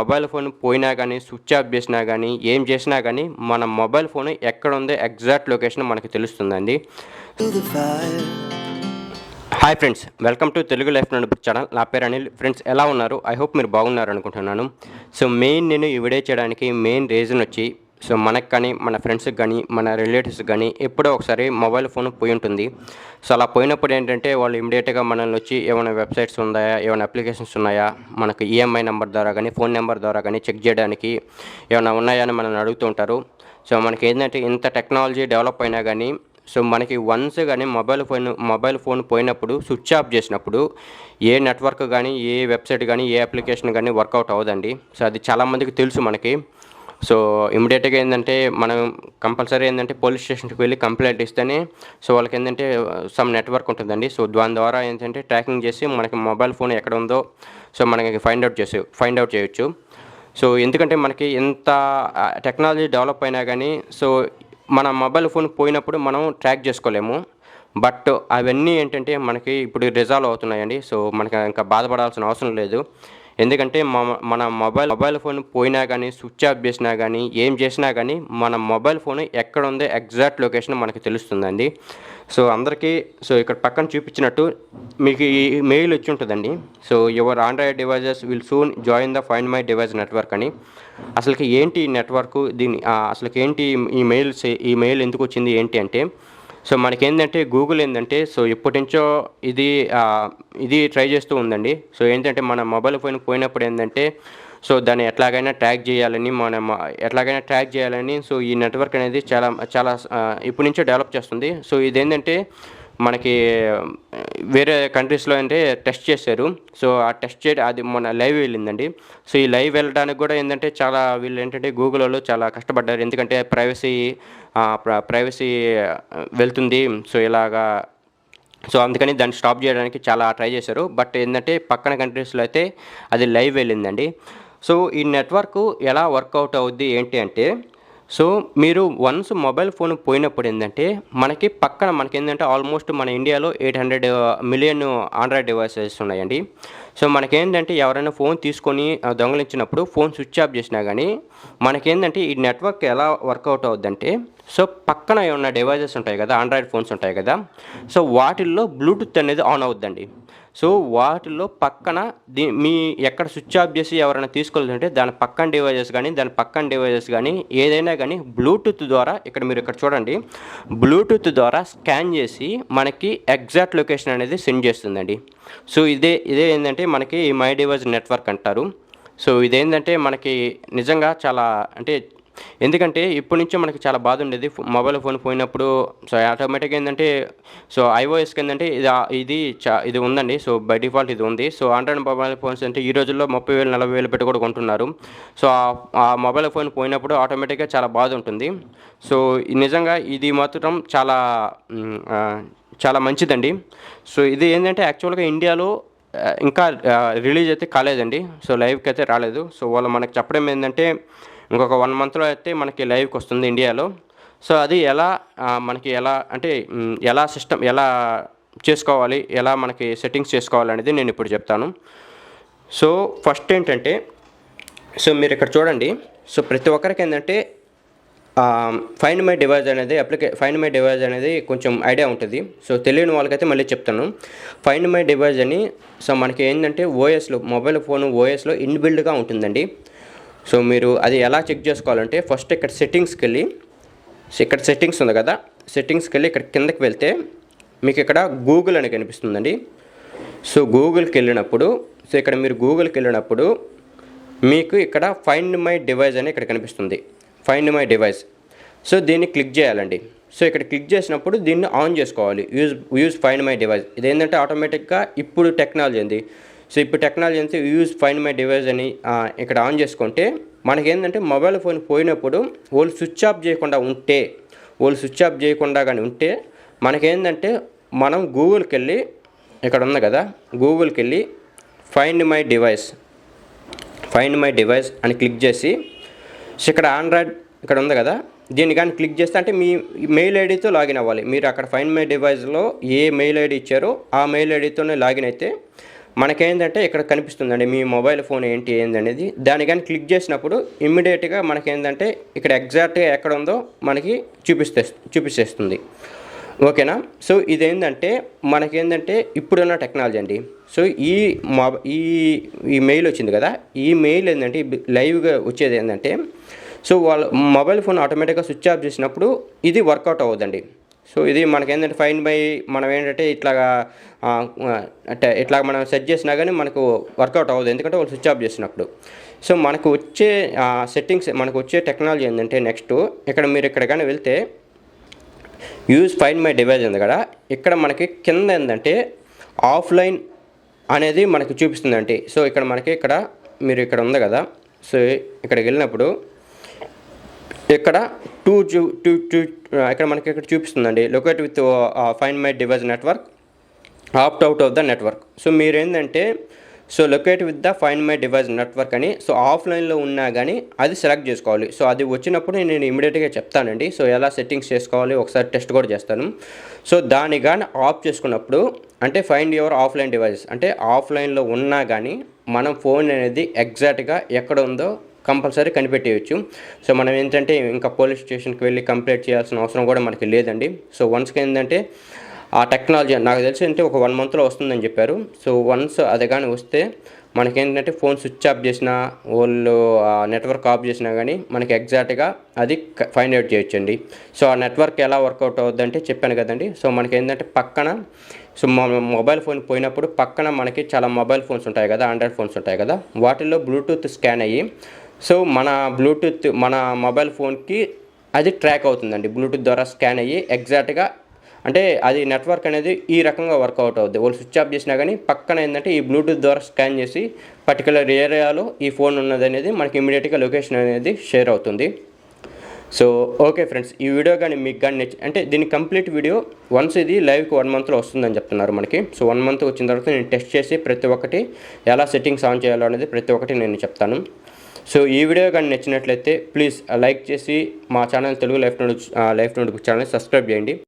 Mobile phone పోయినా గానీ, switch off చేసినా గానీ, ఏం చేసినా గానీ, మన మొబైల్ ఫోన్ ఎక్కడుందో ఎగ్జాక్ట్ లొకేషన్ మనకు తెలుస్తుందండి. Hi friends, welcome to Telugu life notebook channel. నా పేరు అనిల్. ఫ్రెండ్స్, ఎలా ఉన్నారు? ఐ హోప్ మీరు బాగున్నారు అనుకుంటున్నాను. సో నేను ఈ వీడియో చేయడానికి మెయిన్ రీజన్ వచ్చి, మనకు కానీ, మన ఫ్రెండ్స్కి కానీ, మన రిలేటివ్స్కి కానీ ఎప్పుడో ఒకసారి మొబైల్ ఫోన్ పోయి ఉంటుంది. సో అలా పోయినప్పుడు ఏంటంటే వాళ్ళు ఇమీడియట్గా మనల్ని వచ్చి ఏమైనా వెబ్సైట్స్ ఉన్నాయా, ఏమైనా అప్లికేషన్స్ ఉన్నాయా, మనకు ఈఎంఐ నెంబర్ ద్వారా కానీ, ఫోన్ నెంబర్ ద్వారా కానీ చెక్ చేయడానికి ఏమైనా ఉన్నాయా అని మనల్ని అడుగుతూ ఉంటారు. సో మనకి ఏంటంటే ఇంత టెక్నాలజీ డెవలప్ అయినా కానీ, సో మనకి వన్స్ కానీ మొబైల్ ఫోన్ పోయినప్పుడు, స్విచ్ ఆఫ్ చేసినప్పుడు ఏ నెట్వర్క్ కానీ, ఏ వెబ్సైట్ కానీ, ఏ అప్లికేషన్ కానీ వర్కౌట్ అవ్వదండి. సో అది చాలామందికి తెలుసు మనకి. సో ఇమీడియట్గా ఏంటంటే మనం కంపల్సరీ ఏంటంటే పోలీస్ స్టేషన్కి వెళ్ళి కంప్లైంట్ ఇస్తేనే సో వాళ్ళకి ఏంటంటే సమ్ నెట్వర్క్ ఉంటుందండి. సో దాని ద్వారా ఏంటంటే ట్రాకింగ్ చేసి మనకి మొబైల్ ఫోన్ ఎక్కడ ఉందో సో మనకి ఫైండ్ అవుట్ చేయొచ్చు. సో ఎందుకంటే మనకి ఎంత టెక్నాలజీ డెవలప్ అయినా కానీ సో మన మొబైల్ ఫోన్ పోయినప్పుడు మనం ట్రాక్ చేసుకోలేము. బట్ అవన్నీ ఏంటంటే మనకి ఇప్పుడు రిజాల్వ్ అవుతున్నాయండి. సో మనకి ఇంకా బాధపడాల్సిన అవసరం లేదు. ఎందుకంటే మన మొబైల్ ఫోన్ పోయినా కానీ, స్విచ్ ఆఫ్ చేసినా కానీ, ఏం చేసినా కానీ మన మొబైల్ ఫోన్ ఎక్కడ ఉందో ఎగ్జాక్ట్ లొకేషన్ మనకి తెలుస్తుందండి. సో అందరికీ సో ఇక్కడ పక్కన చూపించినట్టు మీకు ఈ మెయిల్ వచ్చి ఉంటుందండి. So your Android devices will soon join the find my device network అని. అసలుకి ఏంటి ఈ నెట్వర్క్, అసలుకి ఏంటి ఈ మెయిల్ ఎందుకు వచ్చింది ఏంటి అంటే, సో మనకేంటంటే గూగుల్ ఏంటంటే సో ఎప్పటి నుంచో ఇది ట్రై చేస్తూ ఉందండి. సో ఏంటంటే మన మొబైల్ ఫోన్ పోయినప్పుడు ఏంటంటే సో దాన్ని ఎట్లాగైనా ట్రాక్ చేయాలని సో ఈ నెట్వర్క్ అనేది చాలా ఇప్పటి నుంచో డెవలప్ చేస్తుంది. సో ఇదేంటంటే మనకి వేరే కంట్రీస్లో అంటే టెస్ట్ చేశారు. సో ఆ టెస్ట్ అది మొన్న లైవ్ వెళ్ళిందండి. సో ఈ లైవ్ వెళ్ళడానికి కూడా ఏంటంటే వీళ్ళు ఏంటంటే గూగుల్ వాళ్ళు చాలా కష్టపడ్డారు. ఎందుకంటే ప్రైవసీ వెళ్తుంది. సో ఇలాగా సో అందుకని దాన్ని స్టాప్ చేయడానికి చాలా ట్రై చేశారు. బట్ ఏంటంటే పక్కన కంట్రీస్లో అయితే అది లైవ్ వెళ్ళిందండి. సో ఈ నెట్వర్క్ ఎలా వర్కౌట్ అవుద్ది ఏంటి అంటే, సో మీరు వన్స్ మొబైల్ ఫోన్ పోయినప్పుడు ఏంటంటే మనకేంటంటే ఆల్మోస్ట్ మన ఇండియాలో 800 మిలియన్ ఆండ్రాయిడ్ డివైసెస్ ఉన్నాయండి. సో మనకేంటంటే ఎవరైనా ఫోన్ తీసుకొని దొంగలించినప్పుడు ఫోన్ స్విచ్ ఆఫ్ చేసినా కానీ మనకేంటంటే ఈ నెట్వర్క్ ఎలా వర్కౌట్ అవుద్దంటే, సో పక్కన ఉన్న డివైజెస్ ఉంటాయి కదా, ఆండ్రాయిడ్ ఫోన్స్ ఉంటాయి కదా, సో వాటిల్లో బ్లూటూత్ అనేది ఆన్ అవుద్దండి. సో వాటిల్లో పక్కన మీ ఎక్కడ స్విచ్ ఆఫ్ చేసి ఎవరైనా తీసుకోవాలంటే దాని పక్కన డివైజెస్ కానీ ఏదైనా కానీ బ్లూటూత్ ద్వారా ఇక్కడ చూడండి, బ్లూటూత్ ద్వారా స్కాన్ చేసి మనకి ఎగ్జాక్ట్ లొకేషన్ అనేది సెండ్ చేస్తుందండి. సో ఇదే ఏంటంటే మనకి మై డివైస్ నెట్వర్క్ అంటారు. సో ఇదేంటంటే మనకి నిజంగా చాలా అంటే ఎందుకంటే ఇప్పటి నుంచో మనకి చాలా బాధ ఉండేది మొబైల్ ఫోన్ పోయినప్పుడు. సో ఆటోమేటిక్గా ఏంటంటే సో ఐఓఎస్కి ఏంటంటే ఇది ఉందండి. సో బై డిఫాల్ట్ ఇది ఉంది. సో ఆండ్రాయిడ్ మొబైల్ ఫోన్స్ అంటే ఈ రోజుల్లో 30,000 40,000 పెట్టి కూడా కొంటున్నారు. సో ఆ మొబైల్ ఫోన్ పోయినప్పుడు ఆటోమేటిక్గా చాలా బాధ ఉంటుంది. సో నిజంగా ఇది మాత్రం చాలా మంచిదండి. సో ఇది ఏంటంటే యాక్చువల్గా ఇండియాలో ఇంకా రిలీజ్ అయితే కాలేదండి. సో లైవ్కి అయితే రాలేదు. సో వాళ్ళు మనకు చెప్పడం ఏంటంటే ఇంకొక 1 మంత్లో అయితే మనకి లైవ్కి వస్తుంది ఇండియాలో. సో అది ఎలా చేసుకోవాలి, ఎలా మనకి సెట్టింగ్స్ చేసుకోవాలి అనేది నేను ఇప్పుడు చెప్తాను. సో ఫస్ట్ ఏంటంటే సో మీరు ఇక్కడ చూడండి. సో ప్రతి ఒక్కరికి ఏంటంటే ఫైండ్ మై డివైస్ అనేది కొంచెం ఐడియా ఉంటుంది. సో తెలియని వాళ్ళకైతే మళ్ళీ చెప్తాను. ఫైండ్ మై డివైస్ అని సో మనకి ఏంటంటే మొబైల్ ఫోన్ ఓఎస్లో ఇన్బిల్డ్గా ఉంటుందండి. సో మీరు అది ఎలా చెక్ చేసుకోవాలంటే ఫస్ట్ ఇక్కడ సెట్టింగ్స్కి వెళ్ళి, ఇక్కడ సెట్టింగ్స్ ఉంది కదా, సెట్టింగ్స్కి వెళ్ళి ఇక్కడ కిందకి వెళ్తే మీకు ఇక్కడ గూగుల్ అని కనిపిస్తుందండి. సో గూగుల్కి వెళ్ళినప్పుడు మీకు ఇక్కడ ఫైండ్ మై డివైస్ అని ఇక్కడ కనిపిస్తుంది, ఫైండ్ మై డివైస్. సో దీన్ని క్లిక్ చేయాలండి. సో ఇక్కడ క్లిక్ చేసినప్పుడు దీన్ని ఆన్ చేసుకోవాలి, యూజ్ ఫైండ్ మై డివైస్. ఇదేంటంటే ఆటోమేటిక్గా ఇప్పుడు టెక్నాలజీ ఉంది. సో ఇప్పుడు టెక్నాలజీ అంటే యూజ్ ఫైండ్ మై డివైస్ అని ఇక్కడ ఆన్ చేసుకుంటే మనకేంటంటే మొబైల్ ఫోన్ పోయినప్పుడు వాళ్ళు స్విచ్ ఆఫ్ చేయకుండా కానీ ఉంటే మనకేంటంటే మనం గూగుల్కి వెళ్ళి ఇక్కడ ఉంది కదా, గూగుల్కి వెళ్ళి ఫైండ్ మై డివైస్ అని క్లిక్ చేసి సో ఇక్కడ ఆండ్రాయిడ్ ఇక్కడ ఉంది కదా, దీన్ని కానీ క్లిక్ చేస్తే అంటే మీ మెయిల్ ఐడితో లాగిన్ అవ్వాలి. మీరు అక్కడ ఫైండ్ మై డివైస్లో ఏ మెయిల్ ఐడి ఇచ్చారో ఆ మెయిల్ ఐడితోనే లాగిన్ అయితే మనకేంటంటే ఇక్కడ కనిపిస్తుందండి మీ మొబైల్ ఫోన్ ఏందనేది. దాన్ని కానీ క్లిక్ చేసినప్పుడు ఇమ్మీడియట్గా మనకేంటంటే ఇక్కడ ఎగ్జాక్ట్గా ఎక్కడ ఉందో మనకి చూపిస్తేస్తుంది. ఓకేనా. సో ఇదేంటంటే మనకేంటంటే ఇప్పుడున్న టెక్నాలజీ అండి. సో ఈ మెయిల్ వచ్చింది కదా, ఈ మెయిల్ ఏంటంటే లైవ్గా వచ్చేది ఏంటంటే, సో వాళ్ళ మొబైల్ ఫోన్ ఆటోమేటిక్గా స్విచ్ ఆఫ్ చేసినప్పుడు ఇది వర్కౌట్ అవ్వదండి. సో ఇది మనకేంటంటే ఫైండ్ బై మనం ఏంటంటే ఇట్లా మనం సెట్ చేసినా కానీ మనకు వర్కౌట్ అవ్వదు, ఎందుకంటే వాళ్ళు స్విచ్ ఆఫ్ చేసినప్పుడు. సో మనకు వచ్చే సెట్టింగ్స్, మనకు వచ్చే టెక్నాలజీ ఏంటంటే నెక్స్ట్ మీరు ఇక్కడ కానీ వెళ్తే యూజ్ ఫైండ్ మై డివైస్ ఉంది కదా, ఇక్కడ మనకి కింద ఏంటంటే ఆఫ్లైన్ అనేది మనకి చూపిస్తుందండి. సో ఇక్కడ మీరు ఇక్కడ ఉంది కదా, సో ఇక్కడికి వెళ్ళినప్పుడు ఇక్కడ ఇక్కడ మనకి ఇక్కడ చూపిస్తుందండి locate with find my device network, opt out of the network. So మీరు ఏంటంటే so locate with the find my device network అని, సో ఆఫ్లైన్లో ఉన్నా కానీ అది సెలెక్ట్ చేసుకోవాలి. సో అది వచ్చినప్పుడు నేను ఇమీడియట్గా చెప్తానండి. సో ఎలా సెట్టింగ్స్ చేసుకోవాలి ఒకసారి టెస్ట్ కూడా చేస్తాను. సో దాన్ని కానీ ఆఫ్ చేసుకున్నప్పుడు అంటే ఫైండ్ యువర్ ఆఫ్లైన్ డివైస్ అంటే ఆఫ్లైన్లో ఉన్నా కానీ మనం ఫోన్ అనేది ఎగ్జాక్ట్గా ఎక్కడ ఉందో కంపల్సరీ కనిపెట్టేయచ్చు. సో మనం ఏంటంటే ఇంకా పోలీస్ స్టేషన్కి వెళ్ళి కంప్లైంట్ చేయాల్సిన అవసరం కూడా మనకి లేదండి. సో వన్స్కి ఏంటంటే ఆ టెక్నాలజీ నాకు తెలిసి అంటే ఒక 1 మంత్లో వస్తుందని చెప్పారు. సో వన్స్ అది కానీ వస్తే మనకేంటంటే ఫోన్ స్విచ్ ఆఫ్ చేసినా వాళ్ళు నెట్వర్క్ ఆఫ్ చేసినా కానీ మనకి ఎగ్జాక్ట్గా అది ఫైండ్ అవుట్ చేయొచ్చండి. సో ఆ నెట్వర్క్ ఎలా వర్కౌట్ అవుద్దంటే చెప్పాను కదండి. సో మనకి ఏంటంటే పక్కన సో మొబైల్ ఫోన్ పోయినప్పుడు పక్కన మనకి చాలా మొబైల్ ఫోన్స్ ఉంటాయి కదా, ఆండ్రాయిడ్ ఫోన్స్ ఉంటాయి కదా, వాటిల్లో బ్లూటూత్ స్కాన్ అయ్యి సో మన మొబైల్ ఫోన్కి అది ట్రాక్ అవుతుందండి. బ్లూటూత్ ద్వారా స్కాన్ అయ్యి ఎగ్జాక్ట్గా అంటే అది నెట్వర్క్ అనేది ఈ రకంగా వర్కౌట్ అవుద్ది. వాళ్ళు స్విచ్ ఆఫ్ చేసినా కానీ పక్కన ఏంటంటే ఈ బ్లూటూత్ ద్వారా స్కాన్ చేసి పర్టికులర్ ఏరియాలో ఈ ఫోన్ ఉన్నది అనేది మనకి ఇమీడియట్గా లొకేషన్ అనేది షేర్ అవుతుంది. సో ఓకే ఫ్రెండ్స్, ఈ వీడియో కానీ మీకు కానీ అంటే దీని కంప్లీట్ వీడియో వన్స్ ఇది లైవ్కి 1 మంత్లో వస్తుందని చెప్తున్నారు మనకి. సో 1 మంత్ వచ్చిన తర్వాత నేను టెస్ట్ చేసి ప్రతి ఒక్కటి ఎలా సెట్టింగ్స్ ఆన్ చేయాలో అనేది ప్రతి ఒక్కటి నేను చెప్తాను. సో ఈ వీడియో కానీ నచ్చినట్లయితే ప్లీజ్ లైక్ చేసి మా channel Telugu life note book channel subscribe చేయండి.